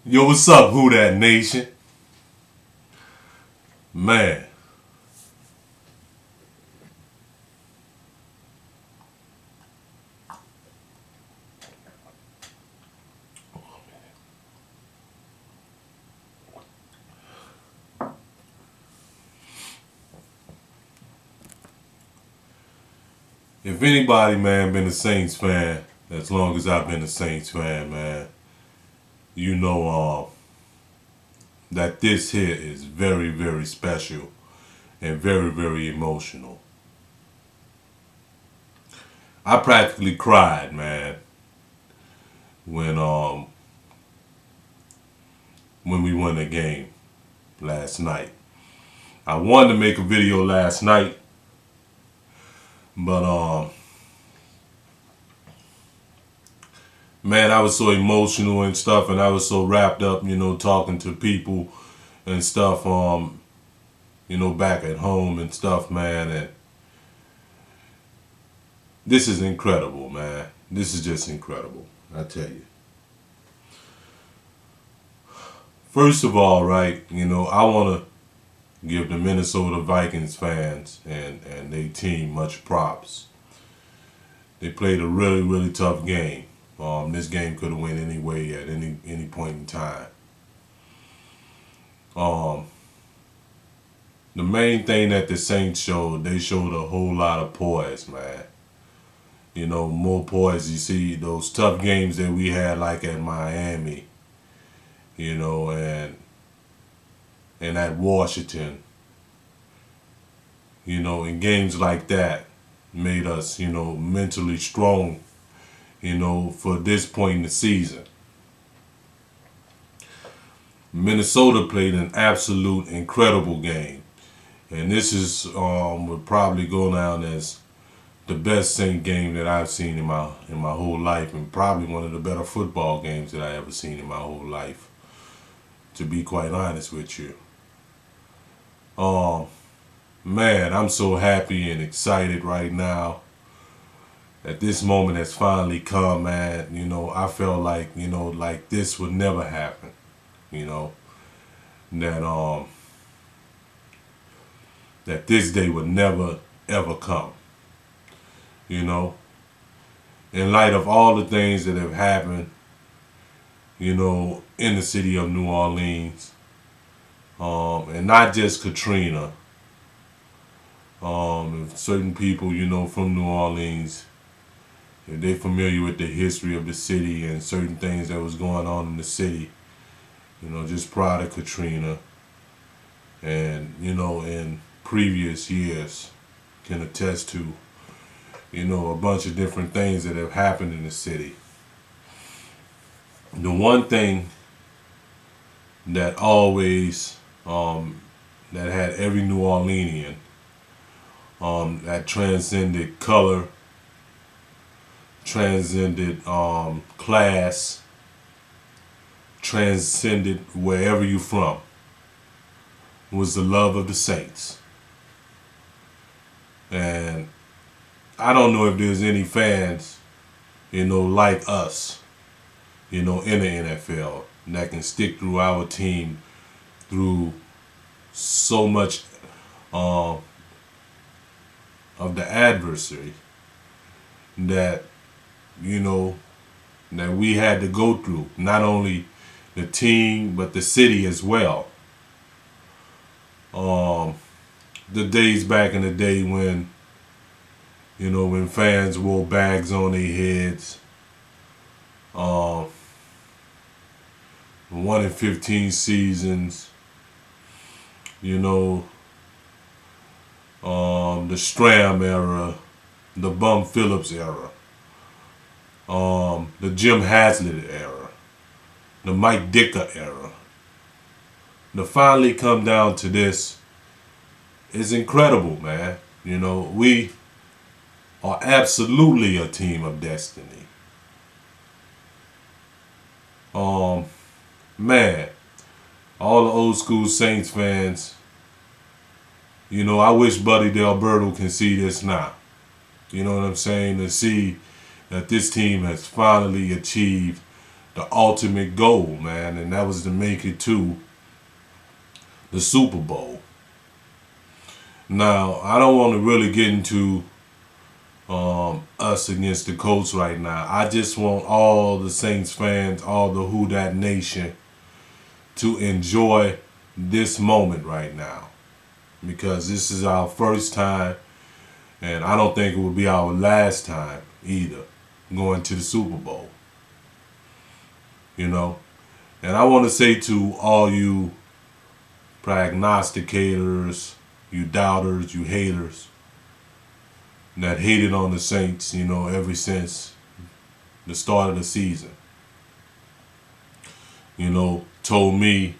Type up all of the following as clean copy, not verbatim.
Yo, what's up, Who That Nation? Man, if anybody, man, been a Saints fan as long as I've been a Saints fan, man, you know that this here is very, very special and very, very emotional. I practically cried, man, when um when we won the game last night. I wanted to make a video last night, but man, I was so emotional and stuff, and I was so wrapped up, talking to people and stuff, back at home and stuff, man. And this is incredible, man. This is just incredible, I tell you. First of all, right, I want to give the Minnesota Vikings fans and their team much props. They played a really, really tough game. This game could have went any way at any point in time. The main thing that the Saints showed, they showed a whole lot of poise, man. More poise. You see those tough games that we had, like at Miami, and at Washington, and games like that made us, mentally strong, for this point in the season. Minnesota played an absolute incredible game. And this is would probably go down as the best Saint game that I've seen in my whole life, and probably one of the better football games that I ever seen in my whole life, to be quite honest with you. Man, I'm so happy and excited right now that this moment has finally come, man. I felt like, like this would never happen, that that this day would never ever come. In light of all the things that have happened, in the city of New Orleans, and not just Katrina. If certain people, from New Orleans, if they're familiar with the history of the city and certain things that was going on in the city, just prior to Katrina, and in previous years, can attest to, a bunch of different things that have happened in the city. The one thing that always, that had every New Orleanian, that transcended color, transcended class, transcended wherever you from, was the love of the Saints. And I don't know if there's any fans, like us, in the NFL that can stick through our team through so much of the adversary that, that we had to go through. Not only the team, but the city as well. The days back in the day when, when fans wore bags on their heads. 1 in 15 seasons. The Stram era, the Bum Phillips era, the Jim Haslett era, the Mike Dicker era. To finally come down to this is incredible, man. We are absolutely a team of destiny. Man, all the old school Saints fans, I wish Buddy Delberto can see this now. You know what I'm saying? To see that this team has finally achieved the ultimate goal, man, and that was to make it to the Super Bowl. Now, I don't want to really get into us against the Colts right now. I just want all the Saints fans, all the Who Dat Nation, to enjoy this moment right now, because this is our first time, and I don't think it will be our last time either, going to the Super Bowl. You know, and I want to say to all you prognosticators, you doubters, you haters that hated on the Saints, you know, ever since the start of the season. You know, told me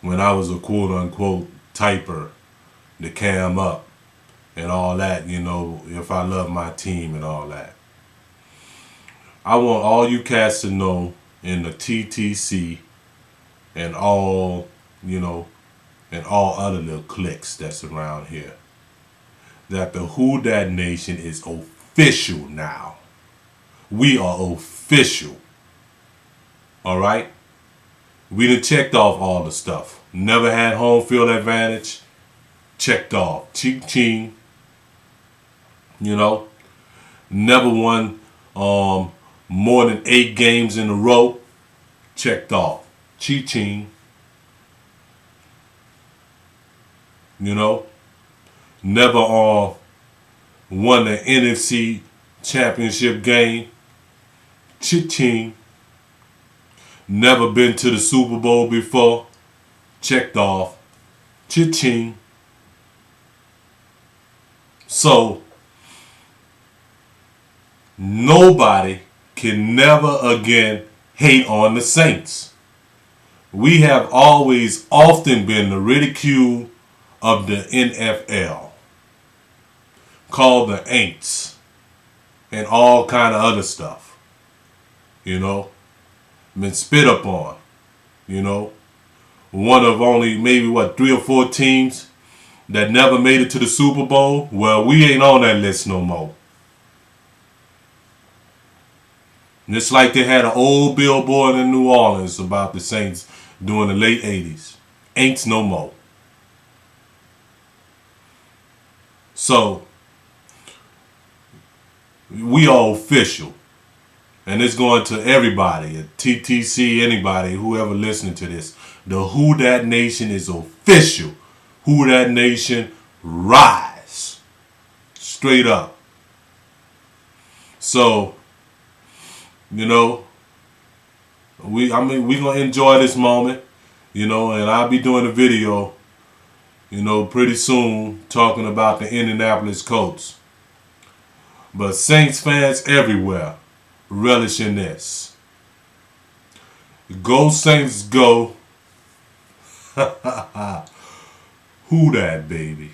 when I was a quote unquote typer to cam up and all that, you know, if I love my team and all that. I want all you cats to know in the TTC and all, you know, and all other little cliques that's around here, that the Who Dat Nation is official now. We are official. Alright? We done checked off all the stuff. Never had home field advantage. Checked off. Ching ching. You know? Never won more than 8 games in a row. Checked off. Ching ching. You know? Never won the NFC championship game. Ching. Never been to the Super Bowl before. Checked off. Ching. So, nobody can never again hate on the Saints. We have always often been the ridicule of the NFL, called the Aints and all kind of other stuff. You know, been spit upon. You know, one of only maybe 3 or 4 teams that never made it to the Super Bowl. Well, we ain't on that list no more. And it's like they had an old billboard in New Orleans about the Saints during the late 80s. Ain't no more. So, we are official. And it's going to everybody, at TTC, anybody, whoever listening to this. The Who Dat Nation is official. Who Dat Nation rise. Straight up. So, you know, we gonna enjoy this moment, you know, and I'll be doing a video, you know, pretty soon talking about the Indianapolis Colts. But Saints fans everywhere relish in this. Go Saints go. Who dat, baby?